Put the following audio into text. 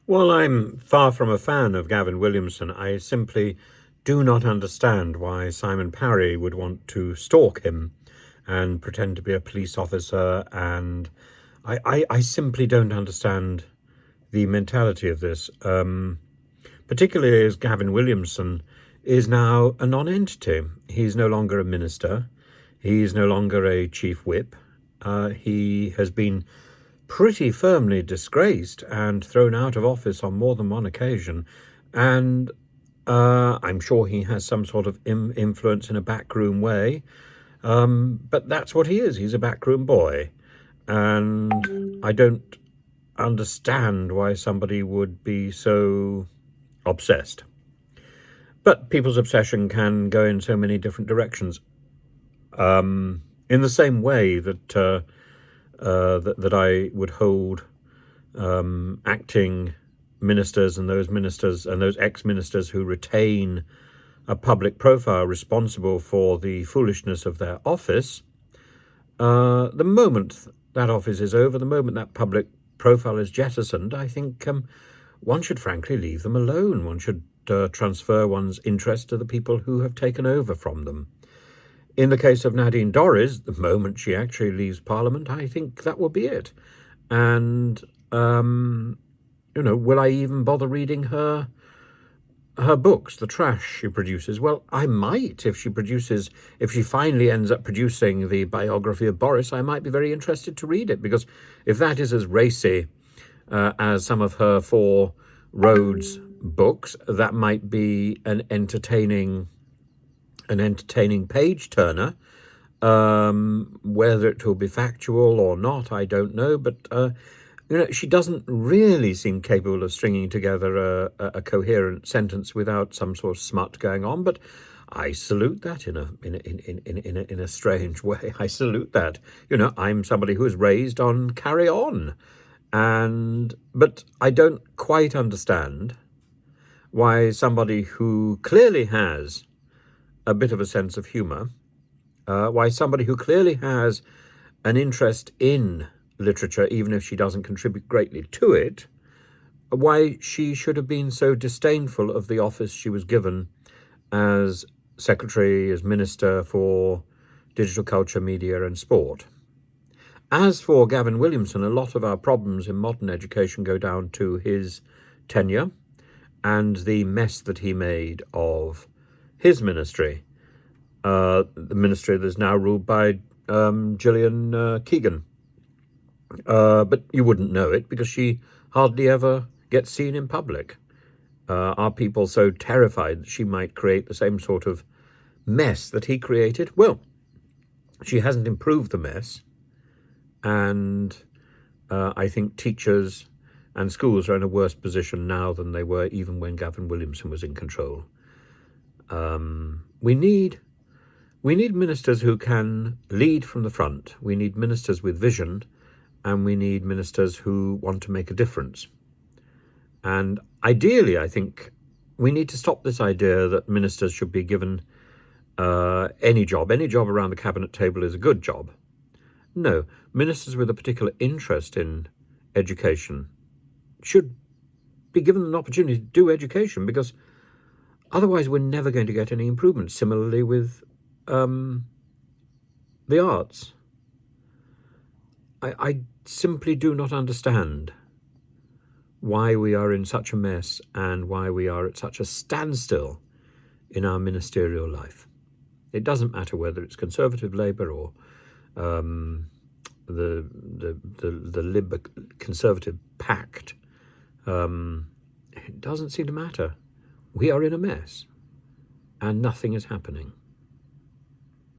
Well, I'm far from a fan of Gavin Williamson. I simply do not understand why Simon Parry would want to stalk him and pretend to be a police officer. And I simply don't understand the mentality of this, particularly as Gavin Williamson is now a non-entity. He's no longer a minister. He's no longer a chief whip. He has been pretty firmly disgraced and thrown out of office on more than one occasion. And I'm sure he has some sort of influence in a backroom way. But that's what he is. He's a backroom boy. And I don't understand why somebody would be so obsessed. But people's obsession can go in so many different directions. In the same way that that I would hold acting ministers and those ex-ministers who retain a public profile responsible for the foolishness of their office. The moment that office is over, the moment that public profile is jettisoned, I think one should frankly leave them alone. One should transfer one's interest to the people who have taken over from them. In the case of Nadine Dorries, the moment she actually leaves Parliament, I think that will be it. And, will I even bother reading her books, the trash she produces? Well, I might. If she finally ends up producing the biography of Boris, I might be very interested to read it, because if that is as racy as some of her Four Roads books, that might be an entertaining page turner. Whether it will be factual or not, I don't know. But she doesn't really seem capable of stringing together a coherent sentence without some sort of smut going on. But I salute that in a strange way. I salute that. I'm somebody who was raised on carry on, but I don't quite understand why somebody who clearly has a bit of a sense of humour, why somebody who clearly has an interest in literature, even if she doesn't contribute greatly to it, why she should have been so disdainful of the office she was given as Secretary, as Minister for Digital Culture, Media and Sport. As for Gavin Williamson, a lot of our problems in modern education go down to his tenure and the mess that he made of his ministry, the ministry that is now ruled by Gillian Keegan. But you wouldn't know it because she hardly ever gets seen in public. Are people so terrified that she might create the same sort of mess that he created? Well, she hasn't improved the mess. And I think teachers and schools are in a worse position now than they were even when Gavin Williamson was in control. We need ministers who can lead from the front. We need ministers with vision, and we need ministers who want to make a difference. And ideally, I think we need to stop this idea that ministers should be given any job. Any job around the cabinet table is a good job. No, ministers with a particular interest in education should be given an opportunity to do education, because otherwise we're never going to get any improvement. Similarly with the arts. I simply do not understand why we are in such a mess and why we are at such a standstill in our ministerial life. It doesn't matter whether it's Conservative Labour or the Conservative Pact. It doesn't seem to matter. We are in a mess and nothing is happening.